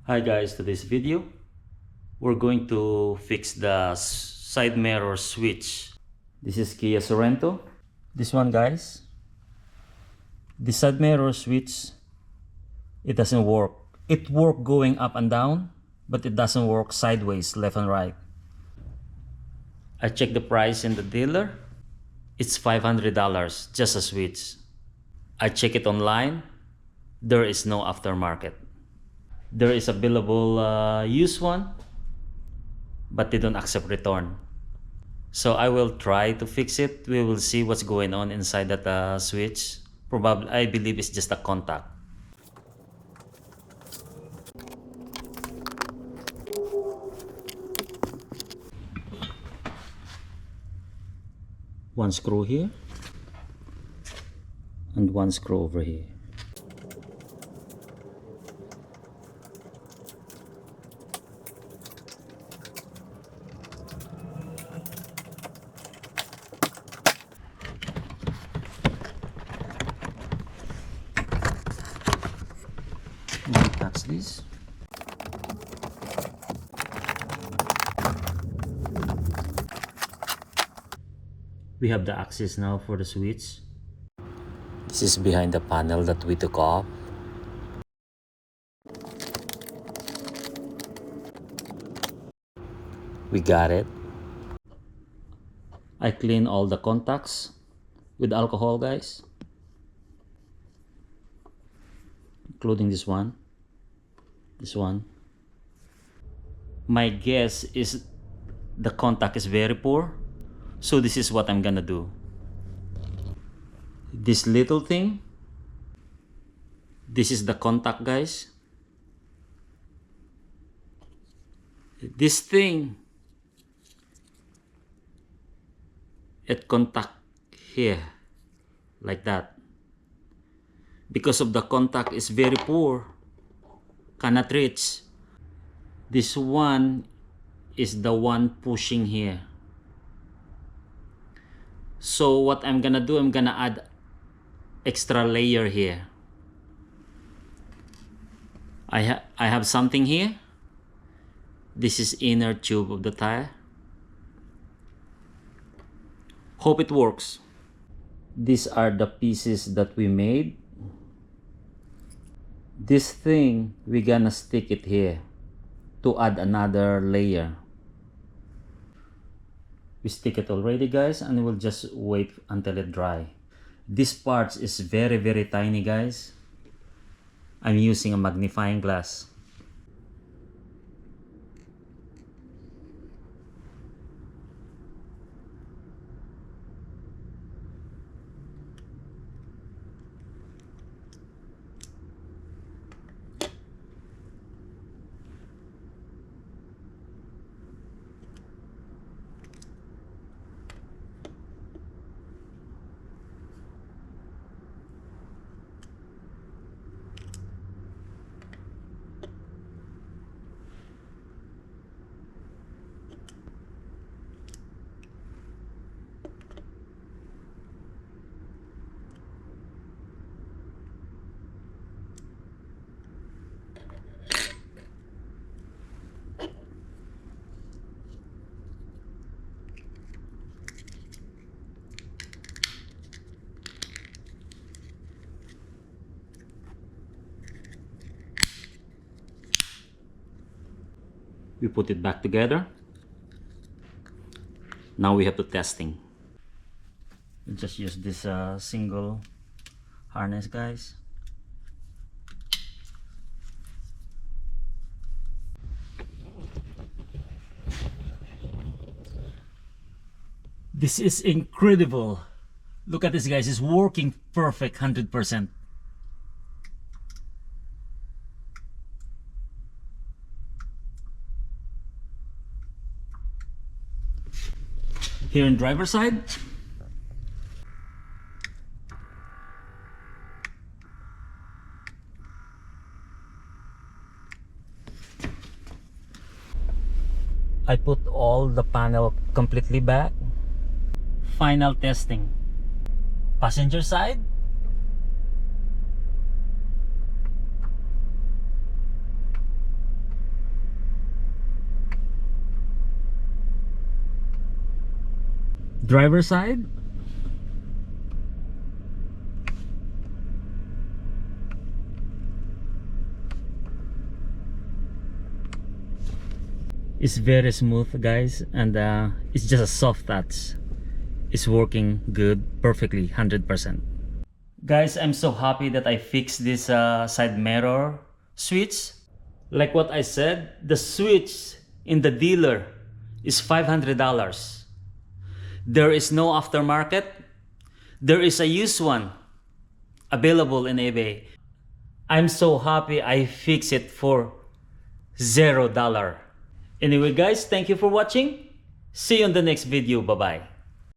Hi guys, to this video we're going to fix the side mirror switch. This is Kia Sorento. This one guys, the side mirror switch, it doesn't work. It works going up and down, but it doesn't work sideways, left and right. I checked the price in the dealer. It's $500 just a switch. I check it online. There is no aftermarket. There is available used one, but they don't accept return. So I will try to fix it. We will see what's going on inside that switch. Probably, I believe it's just a contact. One screw here and one screw over here. That's this. We have the access now for the switch. This is behind the panel that we took off. We got it. I clean all the contacts with alcohol guys, including this one. My guess is the contact is very poor, so this is what I'm gonna do. This little thing, this is the contact guys. This thing, it contact here like that. Because of the contact is very poor, cannot reach. This one is the one pushing here. So what I'm gonna do, I'm gonna add extra layer here. I have something here. This is inner tube of the tire. Hope it works. These are the pieces that we made. This thing, we're gonna stick it here to add another layer. We stick it already guys, and we'll just wait until it dry. This part is very tiny guys. I'm using a magnifying glass. We put it back together. Now we have to testing. We just use this single harness guys. This is incredible. Look at this guys, it's working perfect 100%. Here in driver's side, I put all the panel completely back. Final testing. Passenger side, Driver side. It's very smooth, guys, and it's just a soft touch. It's working good, perfectly, 100%. Guys, I'm so happy that I fixed this side mirror switch. Like what I said, the switch in the dealer is $500. There is no aftermarket. There is a used one available in eBay. I'm so happy I fixed it for $0. Anyway guys, thank you for watching. See you on the next video. Bye-bye.